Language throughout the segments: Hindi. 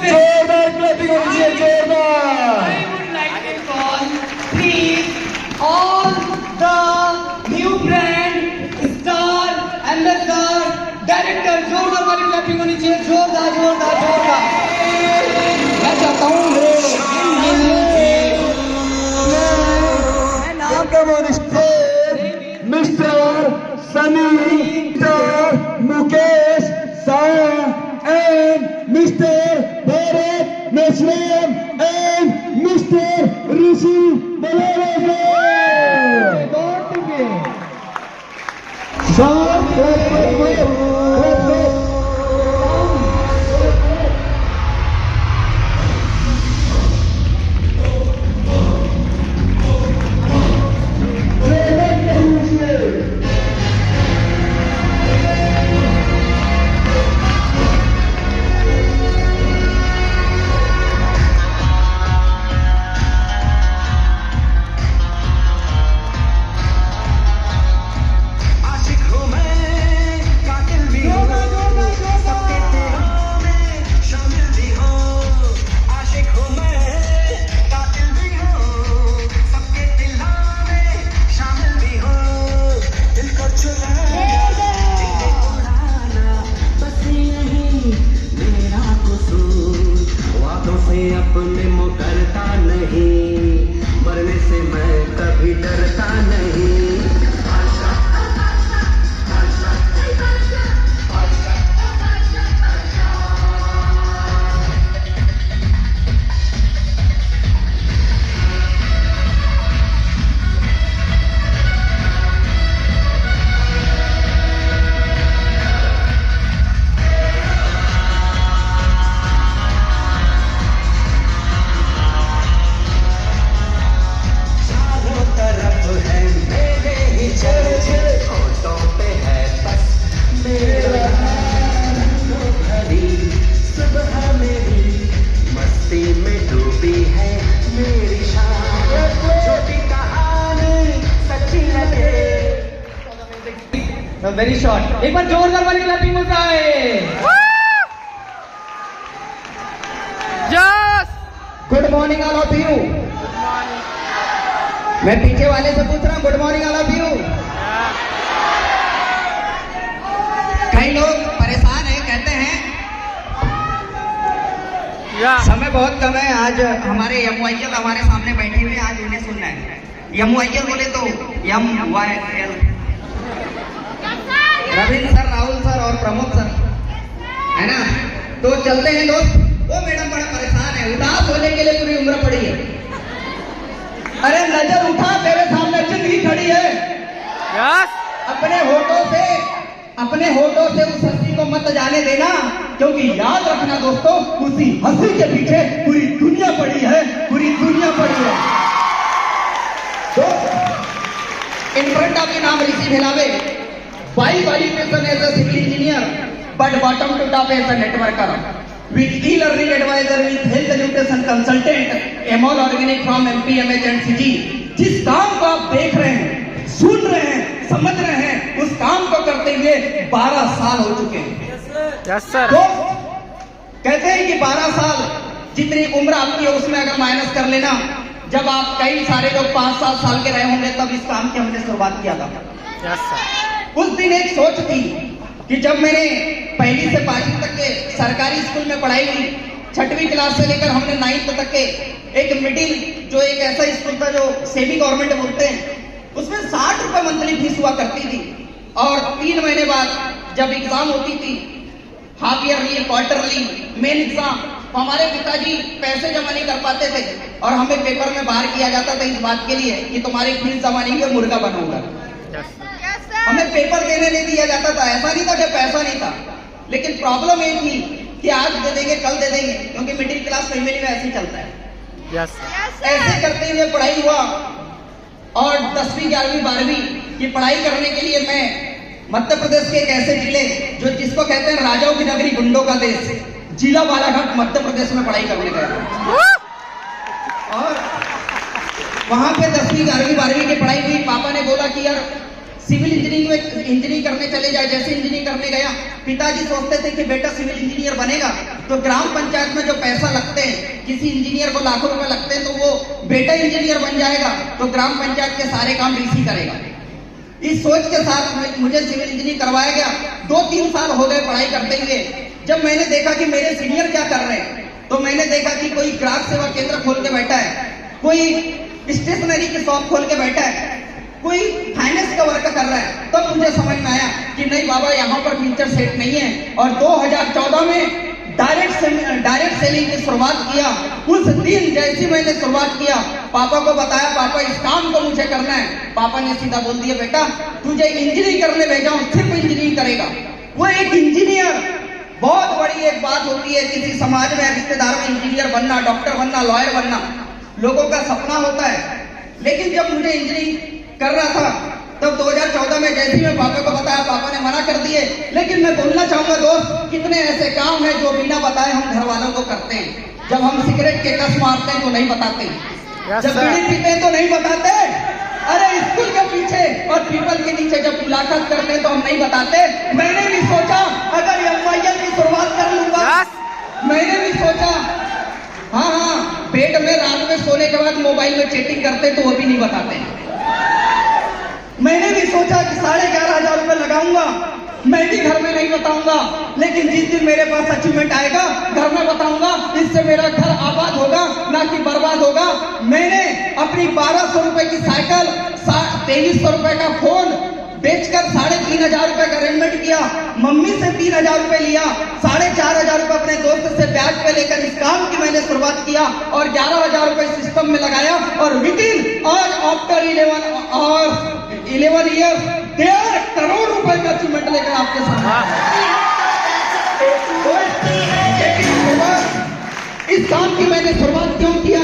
से जोरदार क्लैपिंग होनी चाहिए, जोरदार। I would like to call please all the new brand star ambassador director जोरदार वाली क्लैपिंग होनी चाहिए, जोरदार जोरदार जोरदार। मैं चाहता हूँ mister Sunny Mukesh Saya and mister Bharat national and mister Rishi Balora अपने मुकरता नहीं, मरने से मैं कभी डरता नहीं। वेरी शॉर्ट, एक बार जोरदार वाली क्लैपिंग होता है। Good morning all of you. मैं पीछे वाले से पूछ रहा हूँ, good morning all of you. कई लोग परेशान हैं, कहते हैं समय बहुत कम है। आज हमारे MYL हमारे सामने बैठे हुए, आज उन्हें सुनना है। MYL बोले तो MYL Ravindra sir, Rahul sir और प्रमोद सर, है ना। तो चलते हैं दोस्त। वो मैडम बड़ा परेशान है, उदास होने के लिए पूरी उम्र पड़ी है। अरे नजर उठा, तेरे सामने जिंदगी खड़ी है। अपने होठों से उस हंसी को मत जाने देना, क्योंकि याद रखना दोस्तों, उसी हंसी के पीछे पूरी दुनिया पड़ी है, पूरी दुनिया पड़ी है। दोस्त, इन फ्रंट ऑफ द नाम ऋषि भेलावे, by qualification as a civil engineer, but bottom to top as a networker, with e-learning advisor, with health nutrition consultant, MOL organic from MP, MH and CG। जिस काम को आप देख रहे हैं, सुन रहे हैं, समझ रहे हैं, उस काम को करते हुए 12 साल हो चुके हैं। Yes sir. तो कहते हैं कि 12 साल जितनी उम्र आपकी है उसमें अगर माइनस कर लेना, जब आप कई सारे लोग 5-7 साल के रहे होंगे, तब इस काम की हमने शुरुआत किया था। Yes sir. उस दिन एक सोच थी कि जब मैंने 1ली से 5वीं तक के सरकारी स्कूल में पढ़ाई की, 6वीं क्लास से लेकर हमने 9th तक के एक मिडिल, जो एक ऐसा स्कूल था जो सेमी गवर्नमेंट बोलते हैं, उसमें 60 रुपए मंथली फीस हुआ करती थी। और 3 महीने बाद जब एग्जाम होती थी, half yearly, quarterly, main exam, हमारे पिताजी पैसे जमा नहीं कर पाते थे और हमें पेपर में बाहर किया जाता था इस बात के लिए कि तुम्हारी फीस जमा नहीं है, मुर्गा बनूंगा। हमें पेपर देने नहीं दिया जाता था। ऐसा नहीं था कि पैसा नहीं था, लेकिन प्रॉब्लम ये थी कि आज दे देंगे, कल दे देंगे, क्योंकि मिडिल क्लास फैमिली में ऐसे ही चलता है। ऐसे करते हुए पढ़ाई हुआ और 10वीं, 11वीं, 12वीं की पढ़ाई करने के लिए मैं मध्य प्रदेश के एक ऐसे जिले जो जिसको कहते हैं राजाओं की नगरी, गुंडों का देश, जिला बालाघाट मध्य प्रदेश में पढ़ाई करने गया। और वहां पे 10वीं, 11वीं, 12वीं की पढ़ाई हुई। पापा ने बोला कि यार सिविल इंजीनियरिंग करने चले जाए। जैसे इंजीनियरिंग करने गया, पिताजी सोचते थे कि बेटा सिविल इंजीनियर बनेगा तो ग्राम पंचायत में जो पैसा लगते हैं, किसी इंजीनियर को लाखों रुपए लगते हैं, तो वो बेटा इंजीनियर बन जाएगा तो ग्राम पंचायत के सारे काम डीसी करेगा। इस सोच के साथ मुझे सिविल इंजीनियरिंग करवाया गया। 2-3 साल हो गए पढ़ाई करते हुए। जब मैंने देखा कि मेरे सीनियर क्या कर रहे हैं, तो मैंने देखा कि कोई ग्राहक सेवा केंद्र खोल के बैठा है, कोई स्टेशनरी की शॉप खोल के बैठा है, कोई फाइनेंस का वर्क कर रहा है। तब मुझे समझ में आया कि नहीं बाबा, यहाँ पर फ्यूचर सेट नहीं है। और 2014 में डायरेक्ट सेलिंग की शुरुआत किया। उस दिन जैसी मैंने शुरुआत किया, पापा को बताया, पापा इस काम को मुझे करना है। पापा ने सीधा बोल दिया, बेटा तुझे इंजीनियरिंग करने भेजा हूं, सिर्फ इंजीनियरिंग करेगा। वो एक इंजीनियर, बहुत बड़ी एक बात होती है किसी समाज में, रिश्तेदार में इंजीनियर बनना, डॉक्टर बनना, लॉयर बनना लोगों का सपना होता है। लेकिन जब मुझे इंजीनियरिंग कर रहा था तब 2014 में जैसे मैं पापा को बताया, पापा ने मना कर दिए। लेकिन मैं बोलना चाहूंगा दोस्त, कितने ऐसे काम हैं जो बिना बताए हम घर वालों को करते हैं। जब हम सिगरेट के कस मारते हैं तो नहीं बताते, जब बीड़ी पीते हैं तो नहीं बताते, अरे स्कूल के पीछे और पीपल के नीचे जब मुलाकात करते हैं तो हम नहीं बताते। मैंने भी सोचा अगर MIL की शुरुआत कर लूंगा, मैंने भी सोचा हाँ, बेड में रात में सोने के बाद मोबाइल में चैटिंग करते तो वो भी नहीं बताते। मैंने भी सोचा कि 11,500 रुपए लगाऊंगा, मैं भी घर में नहीं बताऊंगा। लेकिन जिस दिन मेरे पास अचीवमेंट आएगा घर में बताऊंगा, इससे मेरा घर आबाद होगा ना कि बर्बाद होगा। मैंने अपनी 1200 रुपए की साइकिल, 2300 रुपए का फोन बेचकर 3,500 रुपए का अरेंजमेंट किया। मम्मी से 3,000 रुपए लिया, 4,500 रुपए अपने दोस्त से ब्याज पे लेकर इस काम की मैंने शुरुआत किया और 11,000 रुपए सिस्टम में लगाया। और विदिन आज आफ्टर 11 ईयर्स 1.5 करोड़ रुपए का अचीवमेंट लेकर आपके सामने। इस काम की मैंने शुरुआत क्यों किया?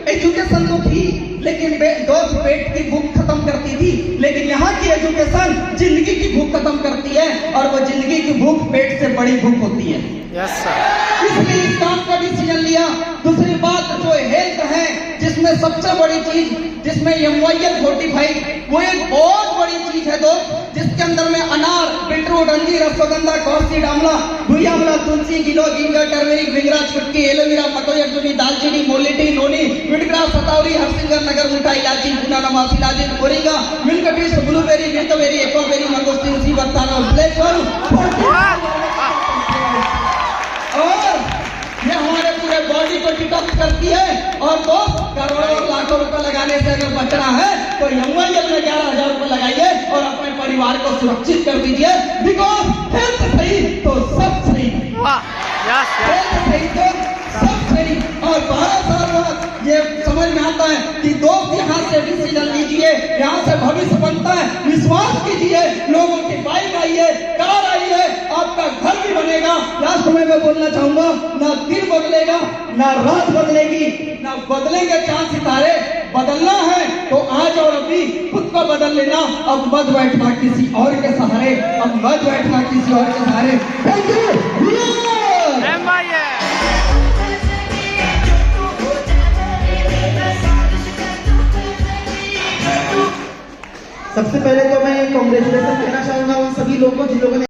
एजुकेशन तो थी, लेकिन दोस्त पेट की भूख खत्म करती थी, लेकिन यहाँ की एजुकेशन जिंदगी की भूख खत्म करती है, और वो जिंदगी की भूख पेट से बड़ी भूख होती है। Yes sir. इसलिए इस काम का डिसीजन लिया। दूसरी बात जो हेल्थ है, जिसमें सबसे बड़ी चीज, जिसमें MIL 45 वो एक बहुत बड़ी चीज है दोस्त, जिसके अंदर में अनार, बीटरूट, अंजीर, अश्वगंधा, कौसी, आंवला, भुई आंवला, तुलसी, गिलो, जिंजर, टर्मेरिक, विंगराज, चुटकी, एलोवेरा, पतोई, अर्जुनी, दालचीनी, मोलिटी, नोनी, विटग्रास, सतावरी, हरसिंगर, नगर मुठा, इलायची, भुना, नमाज, इलायची, मोरिंगा, मिल्क टीस, ब्लूबेरी, मिल्कबेरी, एकोबेरी, मैंगोस्टीन, सी बत्ताना, ब्लैक और ये हमारे पूरे बॉडी को डिटॉक्स करती है। और दोस्त करोड़ों और लाखों रुपए लगाने से अगर बचना है तो MIL में 11,000 रुपए लगाइए और अपने परिवार को सुरक्षित कर दीजिए। बिकॉज हेल्थ सही तो सब सही, हेल्थ सही तो सब सही। और 12 साल बाद ये समझ में आता है कि दोस्त यहाँ से डिसीजन लीजिए, यहाँ से भविष्य बनता है। विश्वास कीजिए, लोगों की बाइक आई है, कार आई है, आपका घर भी बनेगा। लास्ट में मैं बोलना चाहूंगा, ना दिन बदलेगा, ना रात बदलेगी, ना बदलेंगे चांद सितारे। बदलना है तो आज और अभी खुद को बदल लेना। अब मत बैठना किसी और के सहारे, अब मत बैठना किसी और के सहारे। Thank you. सबसे पहले तो मैं कांग्रेचुलेशन कहना चाहूंगा उन सभी लोगों को जिन लोगों ने